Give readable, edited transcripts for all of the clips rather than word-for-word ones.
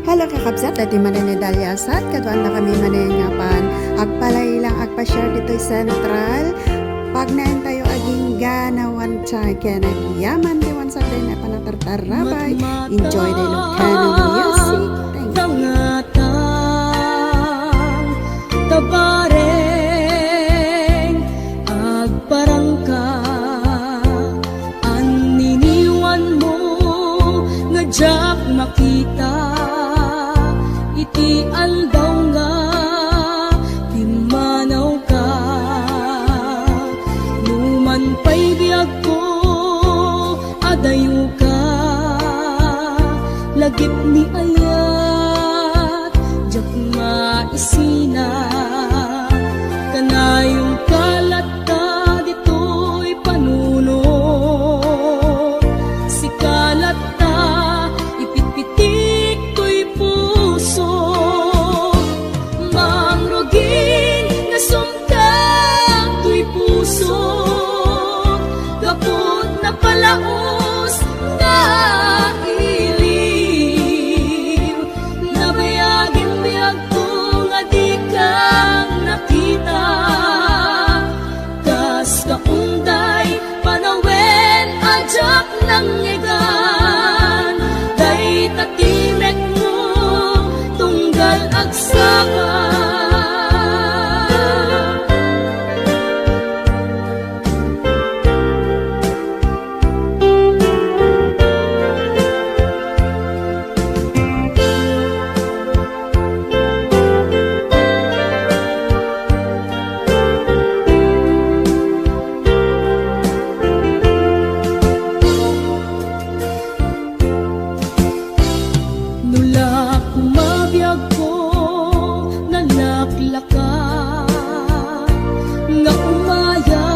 Halo kakabsat, dati manin ni Dalyasat, katuan na kami manin nga pan. Agpalay lang, agpa-share dito central. Pag nain tayo aging ganawan chay, kaya nagyaman diwan sa din na panatartarabay. Enjoy the Ilocano music. Thank you. Tabareng agparangka aniniwan mo nga jak makita iti andaw nga dimanaw ka numan pa'y biyag ko adayo ka lagip ni ayat jak maisina kanayong kalat ka dito'y panuno si kalat ta ipitpitik to'y puso mangrugin nga sumtang to'y puso kaput na palaos nga iliw nabayagin biyag ko nga di kang nakita kas kaunday panawen ajak ng egan day tatimek mo tunggal agsaka. Nula kumabiyag ko nalaklaka nga umaya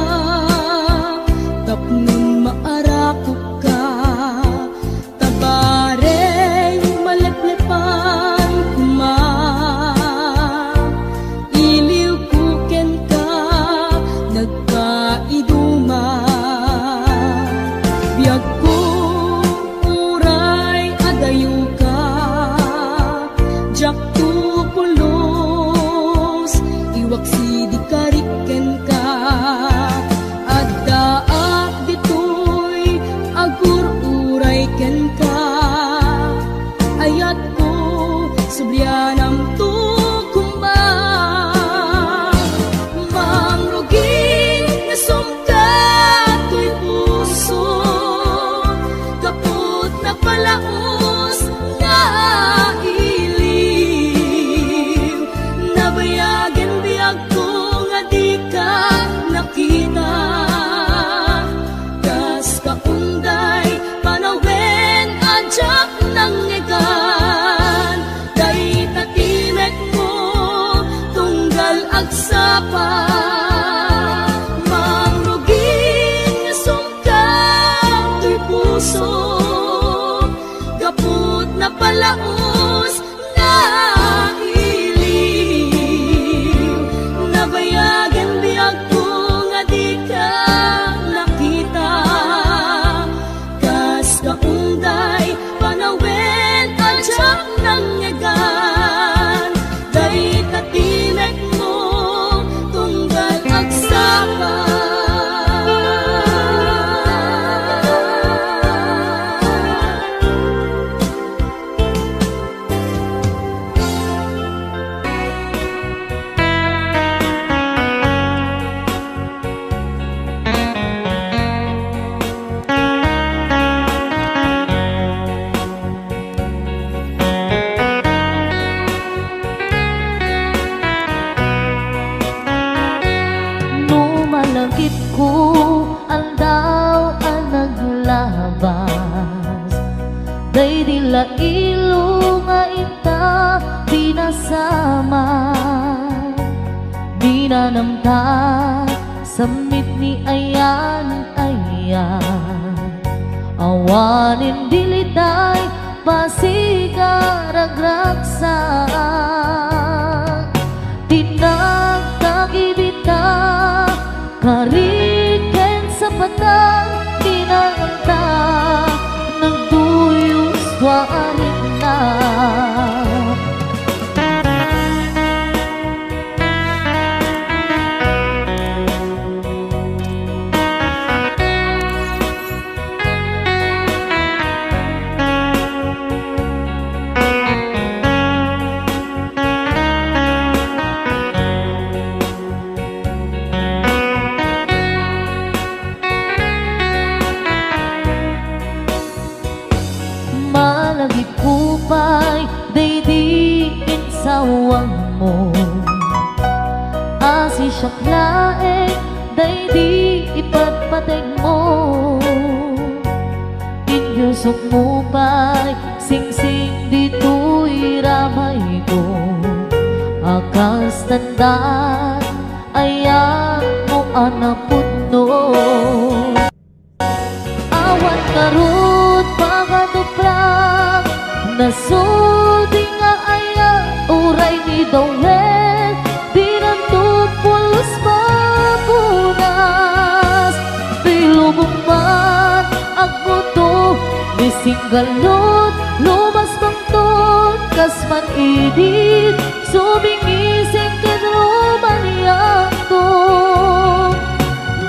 tapnon maarakok ka tabareng maleplepan kuma iliw kuken ka nagkaiduma biyag ko uray adayo ka jak tu pulos iwak sidi kariken ka addaak ditoy agur uray ken ka ayat ko sublianam tu kumba mangrugin nga sumka to'y puso kaput na palaos nga nabayagan biyag ko nga di ka nakita kas kaunday panawen ajak ng egan day tatimek mo tunggal agsapa mangrugin nga sumkang to'y puso kaput na palaos nga nabayagan biyag ko nga di ka nakita kas kaunday panawen ajak ng egan day tatimek mo tunggal agsapa. Malagip ko andaw ang naglabas day dila ilo nga ita pinasama binanamta samit ni ayan awanin dilitay pasigaragragsak tinagtagibita kariken sa patang pinanganta nagduyos warin na Day insawang mo Asi siyak laeng Day ipatpateg mo Inyusok mo pa'y Sing-sing dito'y ramay ko Akas tandaan Ayan mo anapot no Awan karut pakaduprak Nasudi nga aya Uray ni Dawel Dinantupulos mapunas Pilubong man Ako to Nisinggalot Lumas bang ton Kasman idit Sumingising kadrumaniyang to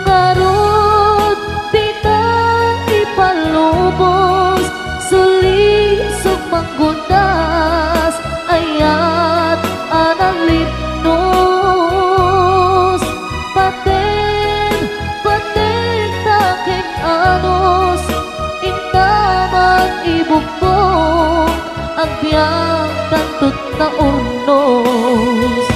Ngarot Di ka ipalubos Suli manggundas Ayat analipnos Paten taking anos Intaman ibukong Ang biyang tantut na urnos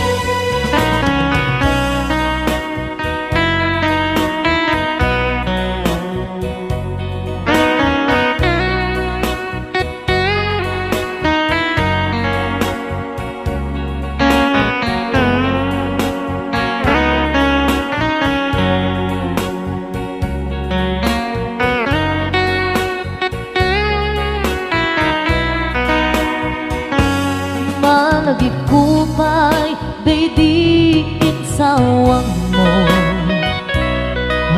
Malagip kupay, day insawang mo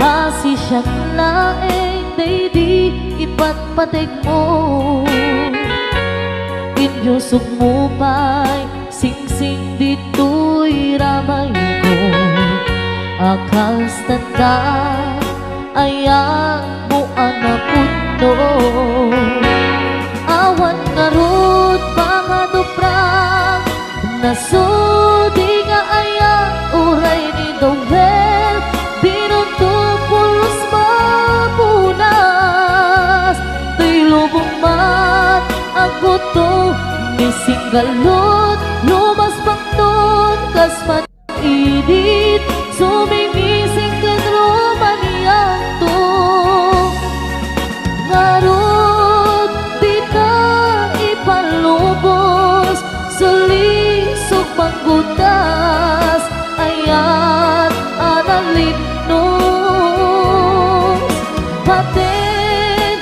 Hasi siyang laeng, day ipatpateg mo Inyusok mo pa'y sing-sing dito'y ramay ko Akas tandaan, ayan mo anapot no Awan ngarot pakaduprak Nasudi nga aya Uray ni Dawel Dinuntupulos mapunas Tilubong man Ako to Nisinggalot Lumas pang ton Kasman idit Sumingising kadrumaniyang to Ngarot Di ka ipalubos Sulisog manggutas Ayat analipnos Paten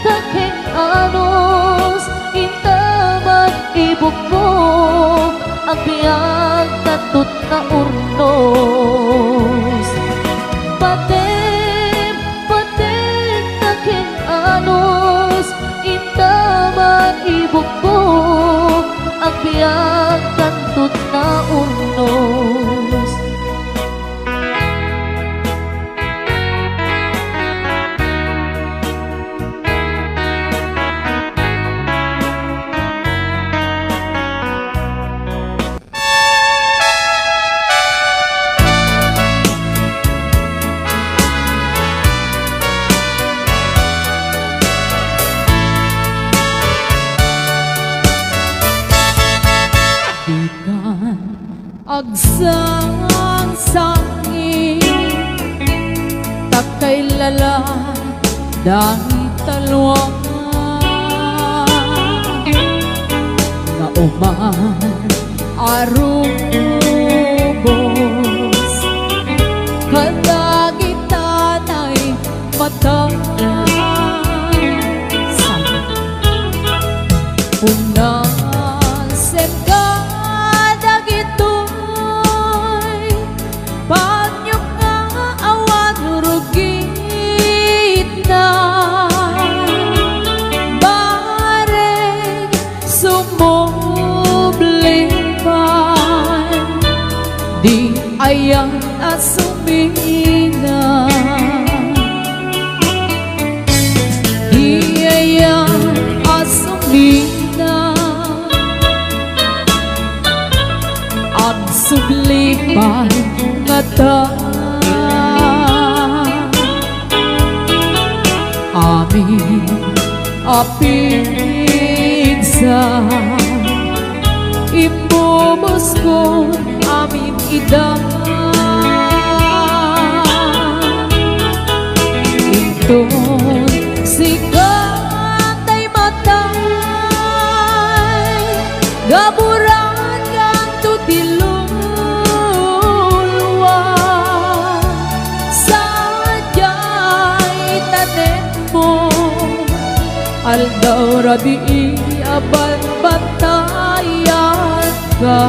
taking anos Intaman ibukong Ang biyang tatut na urnos Paten taking anos Intaman ibukong Ang biyang tantut na urnos Agsang sangi Takay lala Dahil talwang Na uman Arubos Kadagitan ay matang Unang ayan asumina Di ayan asumina Ang sublipan mata Amin apin sa imbubos ko amin ida Inton sikat ay matay gaburan kang tutilulwa sadyay tanem mo aldaw rabi aban batayan ka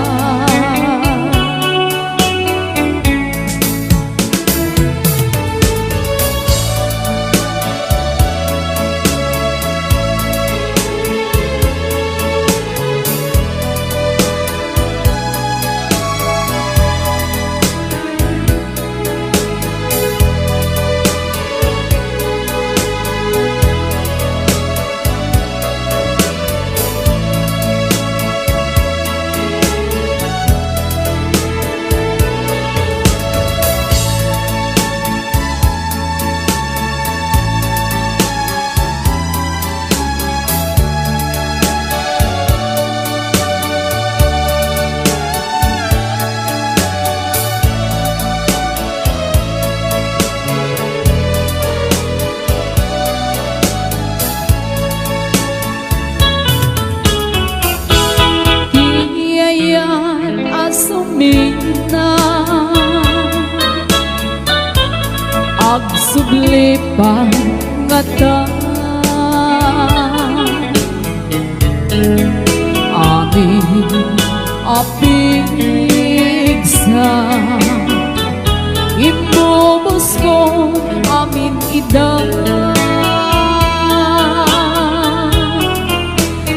asumina agsubli pa ngata amin apig sa imbubos ko amin ida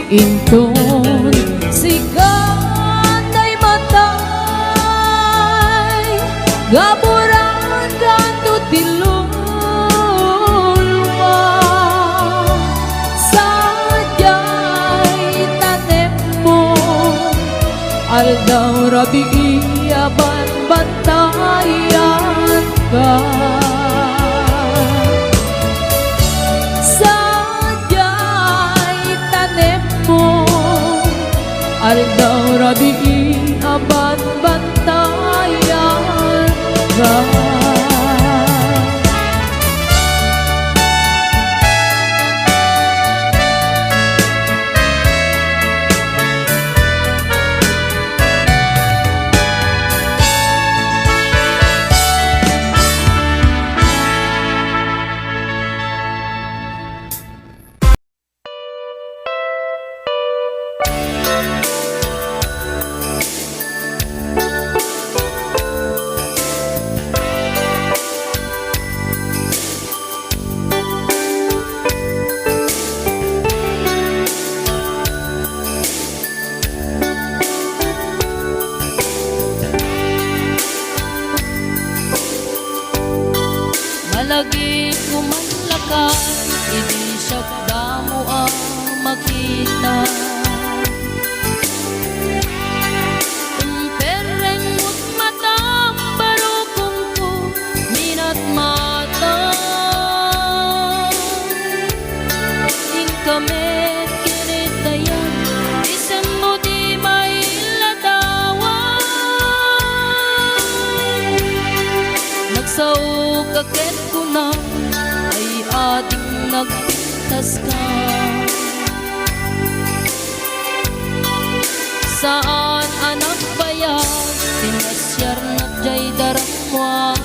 inton sikat ay matay gaburan kan tutilulwa sadyay tanem mo aldaw rabi aban batayan ka sadyay tanem mo aldaw rabi aban bantayan ka Malagi kumalakay, hindi siya damo ang makita. Pereng mo't matam, barukong ko, minat mata. Ing kamet kinitayan, isang mo di mailadawan. Nagsaw kaket ay ating nagpintas ka. Saan anak bayan sinasyar na jay daramwa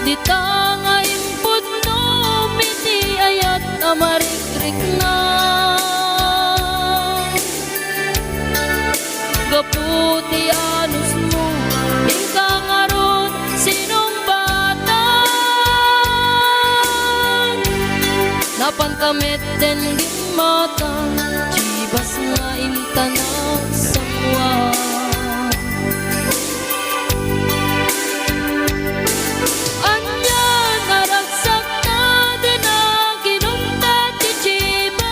di tangay pudno miti ayat amarikrik na gaputi anus mo ingkang aron sinong bata napantamit den gimata chibas nga intanak samwa anya naragsak na din ang ginunta ti chibas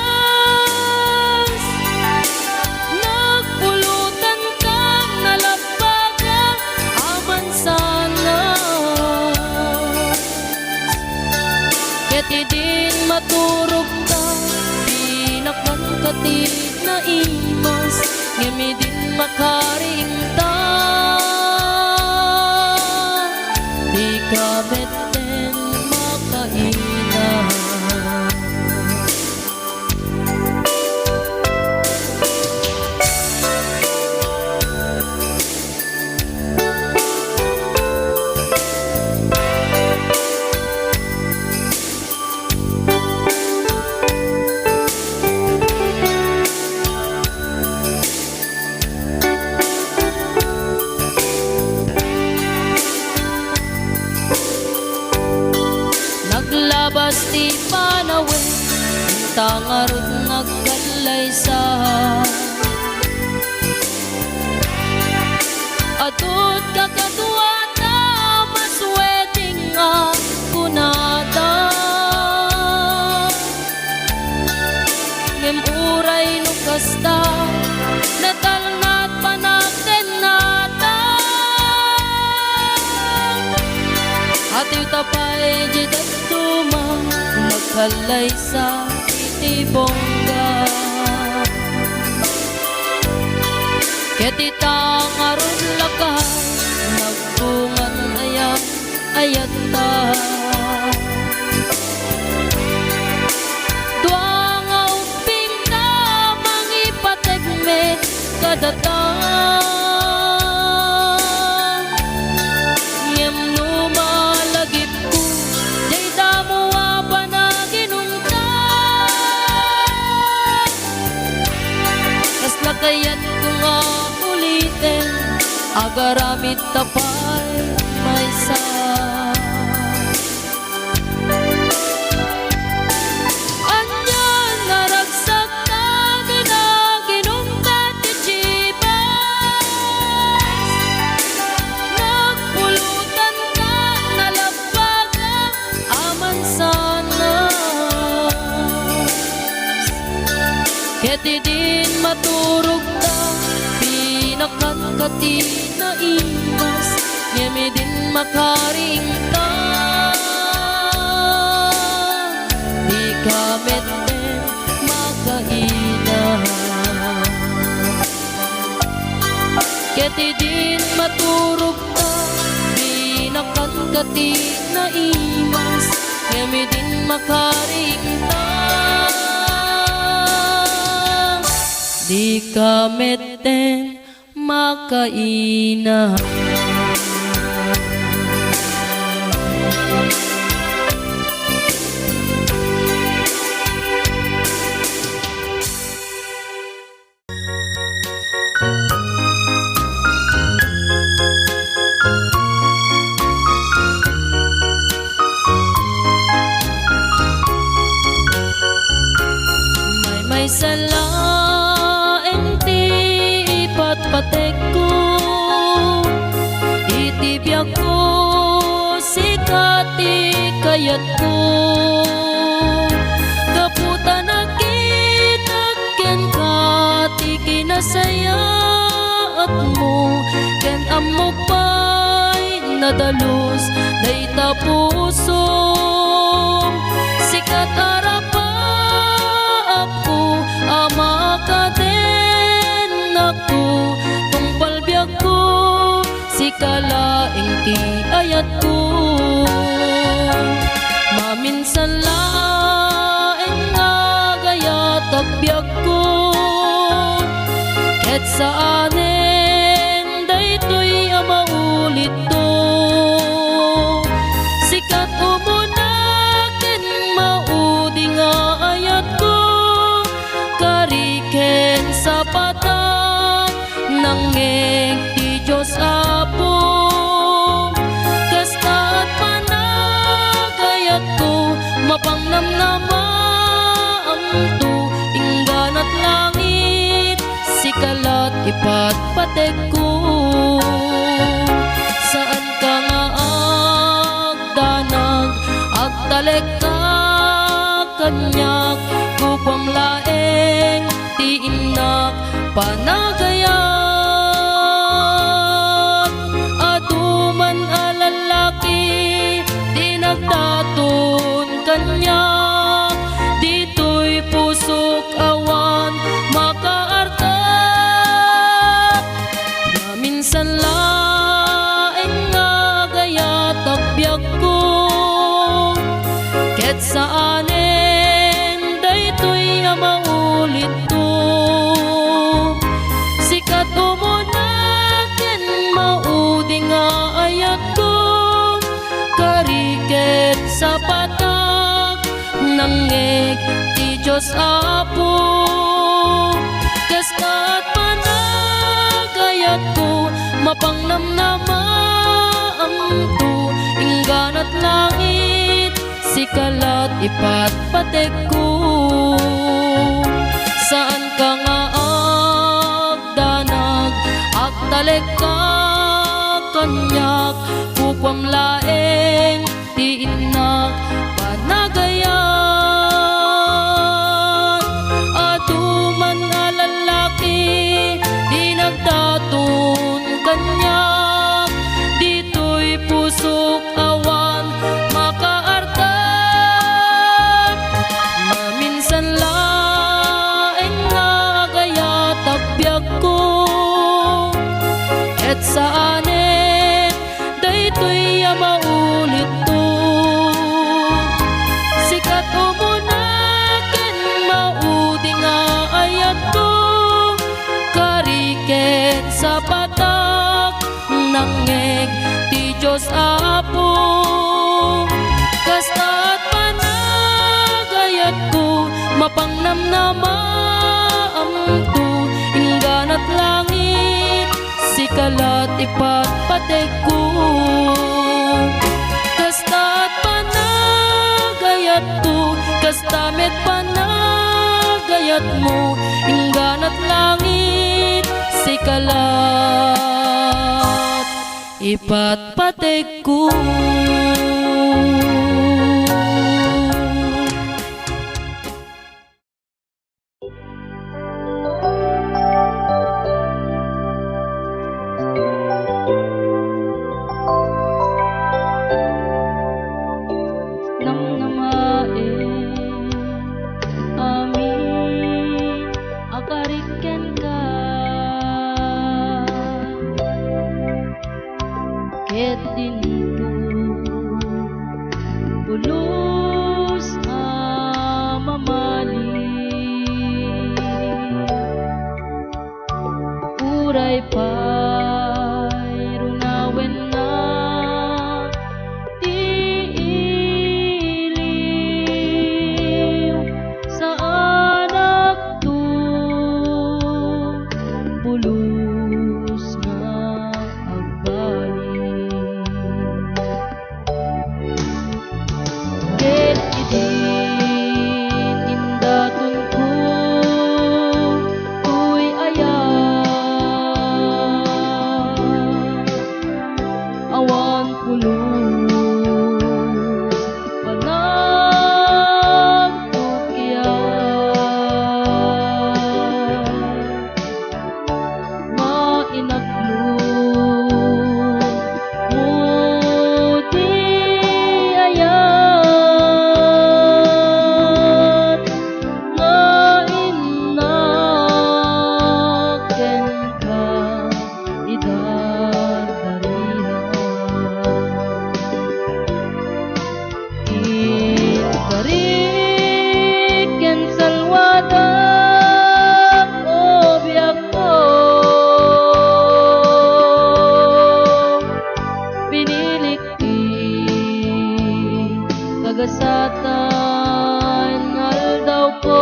nagpulutan kang nalabaga aman sana ket idin maturo ti na imas ngemi din makaringta di ka beten makaina. Naglabas ti panawin tangarod nagkalaysa atot kakadwa na masweting nga kunata ngem uray no kasta natalnat panakten nata atiw tapay jidat tumang nagkalay sa itibongga ketitang aron lakay nagbungan ayat ayat ta duang uping na mangipategmet kadatang ngem numalagip ko jay damo pa na ginunta kas lakayat ko nga ulitin agaramit tapay may sa anyan naragsak na ginaginungkat ti Chivas nagpulutan ka nalapag aman sana keti din maturog ta pinakakati na imas ngemi din makaringta di ka meten makaina keti din maturog ta pinakakati na imas ngemi din makaringta di ka meten makaina. May salain ti ipatpatek ko itibyak ko sikati kayat ko kaputa nakita ken kati kinasayaat mo ken amok pa'y nadalus day tapuso sikat arapa ako ama ka din ako tungpal biyak ko sikalaing ti ayat ko maminsan laeng nga gayat agbiyak ko ket saanen daytoy amaulit to sikat umunaken maudi nga ayat ko kariken sa patat nangeng ti Diyos Apo kasta't panagayat ko mapangnamnaman to ingganat langit sikalat ipatpatek ko saan ka nga agdanag agtalek ka kanyak kupang laeng ti inak panagayat aduman alalaki di nagdaton kanyak dito'y pusok awan nangeg ti Diyos Apo. Kasta't panagayat ko, mapangnamnamam to, ingganat langit, sikalat ipatpatek ko. Saan ka nga agdanag, agtalek ka kanyak, kukwam laeng ti inak panagayat. Aduman nga lalaki, di nagtatun kanyak, dito'y pusok awan makaartan. Maminsan laeng nga gaya tabyak ko, et saanen daytoy maulit to. Sikat umunaken maudi nga ayat to, kariken sa patak nangeg ti Diyos Apo. Kasta't panagayat ko, mapangnamnamam to, ingganat langit, sikalat ipatpatek ko. Kasta't panagayat ko, kastamet panagayat mo, ingganat langit, sikalat ipatpatek ko. Akariken ka ket dinto pulos mamali, uray pay runawen na tiiliw sa anak to, pulos nga agbalik. Ket idin indaton ko tuy ayat, awan pulos panagtukyat, mainaglong mo di ayat, nga inaken ka idadarihan. Ikariken salwadang obiak ko, pinilik ti kagasatan aldaw ko.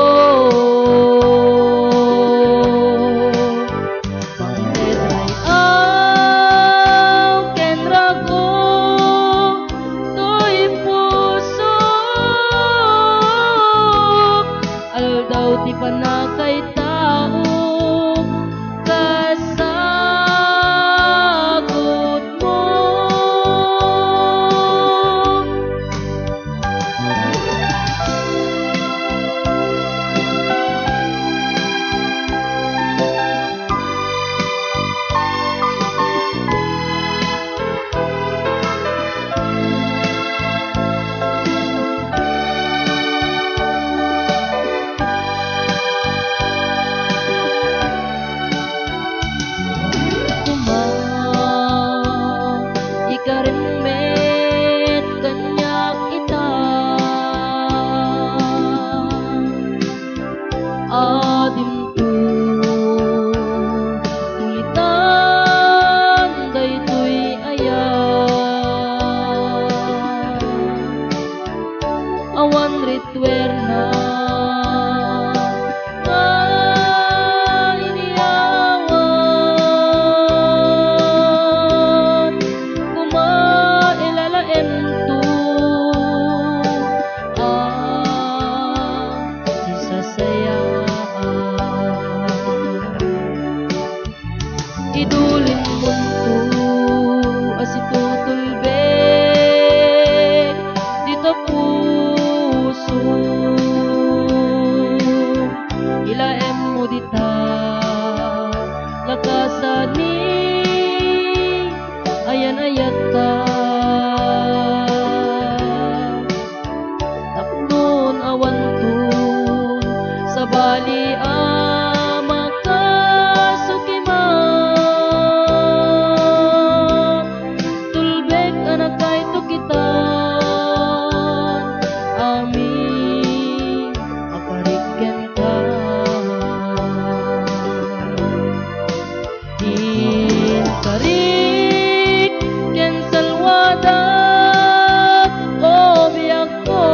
Pangdedray aw ken rago, to'y pusok aldaw ti panakay tao, kasagot mo. Ikarimmet kanyak ita, adim to ulitan daytoy ayat, awan ritwer Sabali makasukima tulbek anak kay to kita amin aparikyan ka in karik ken salwada o biyak ko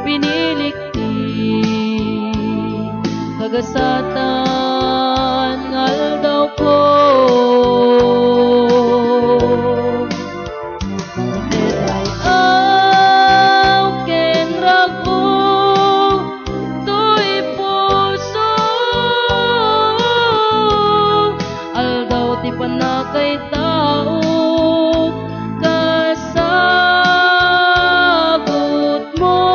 pinilik ti kagasatan ngal daw ko Teray aw ken rago to'y puso aldaw ti panakay tao kasagot mo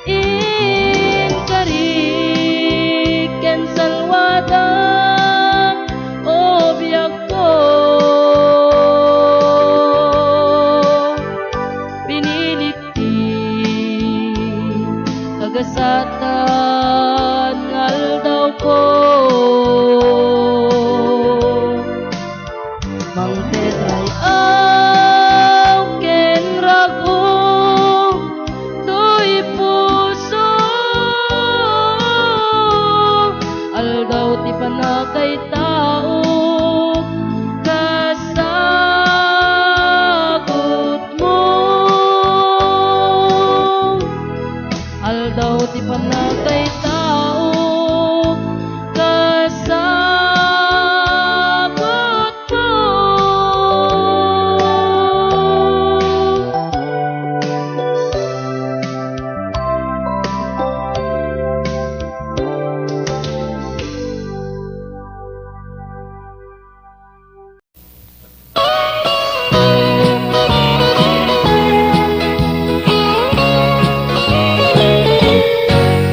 in karik ken salwada o biyak ko pinilit ti kagasatan ngal daw ko Mang tetray aw ken rago to'y puso aldaw ti panakay tao kasagot mo aldaw ti panakay tao kasagot mo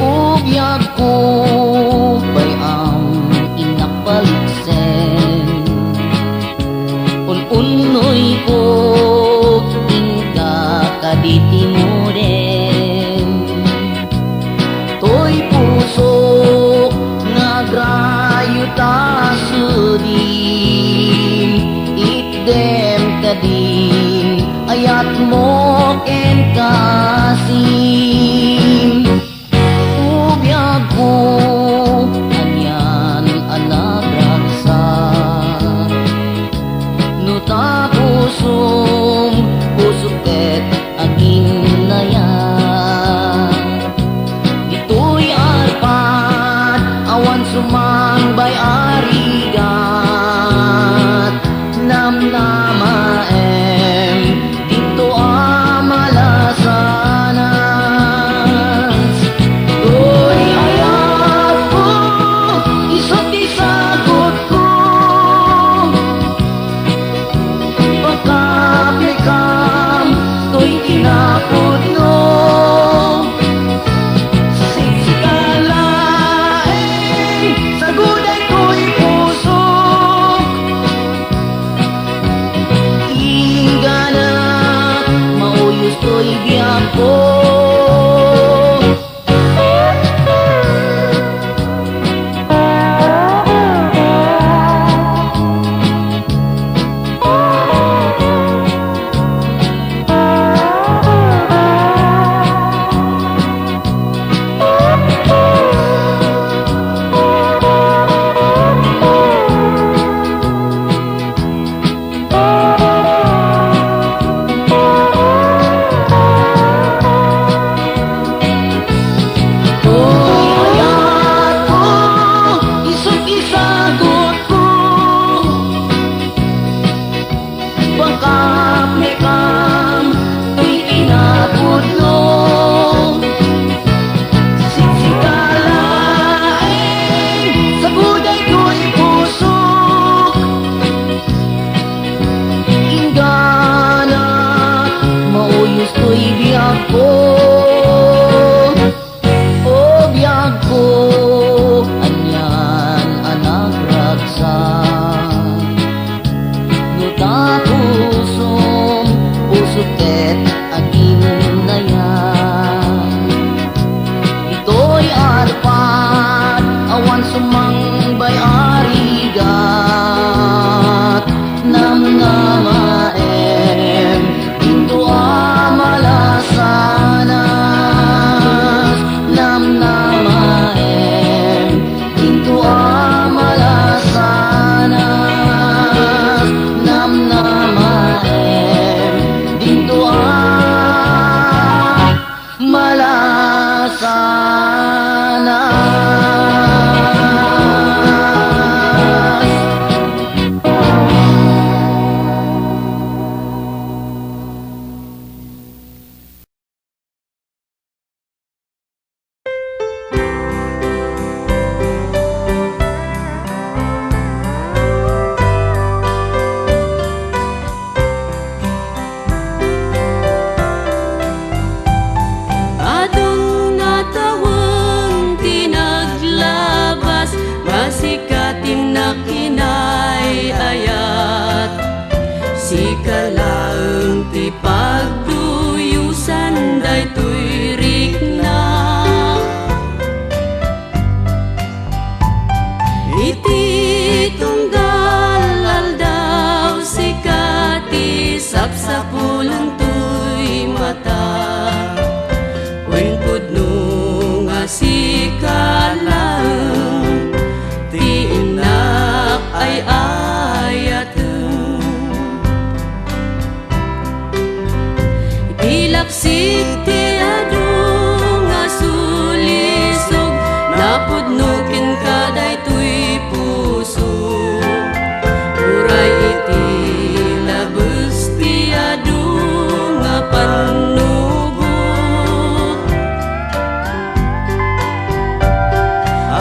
Ubiyag ko bay ang inapaliksen unoy ko tingka kaditi mo rin to'y puso nagrayo ta sudin itdem kadin ayat mo ken kasin ubiyag ko anyan anak raksa no ta pusok ket aging nayan ito'y arpat awan sumambay arigat namnamaem dito amalasanas to'y ayat ko isa't isagot ko pagkaplikam to'y kinapudno sikalaeng saguday ko'y pusok ingana mauyos ko'y biyak ko sa pulang tuy mata. Wen pudno nga sikalang, ti inak ay ayateng. Ilaksik ti adu nga sulisog, napudnukin ka daytoy puso. Uray iti labes ti adu nga pannugot.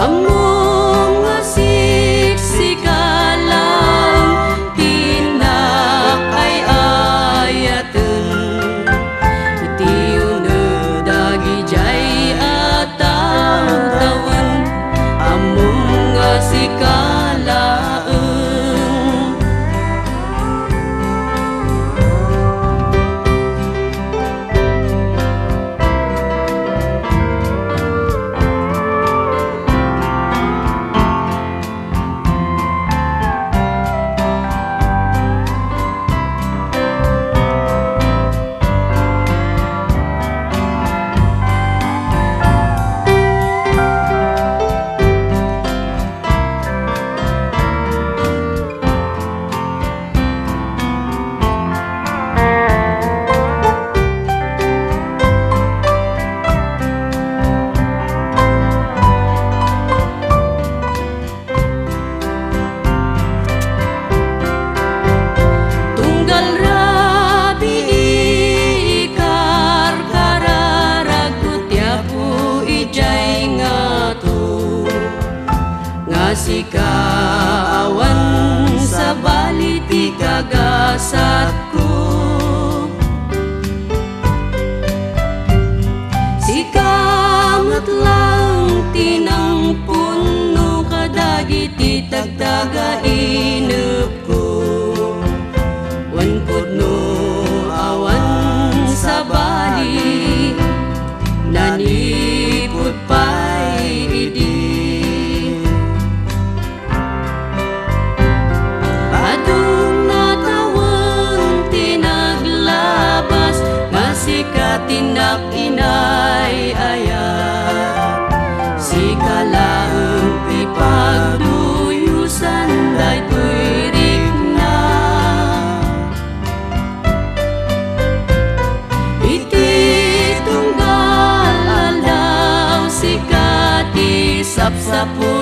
Among nga siksikalang, tinak ay ayaten. Iti uneg dagi jay ataw-tawan, among nga sikalaeng. Tunggal rabi ikar kararagut yapu ijay ngato, nga sikaawan sa baliti kagasat ko. Sikamat lang tinangpun no kadagiti tagtaga inep ko. Wan pudno awan sa bali, nanipud pay idi. Adung natawang tinaglabas, nga sikatinak inay ayat. Sikalaeng ipagduyusan daytoy rikna. Iti tunggal alaw sikati sapsapu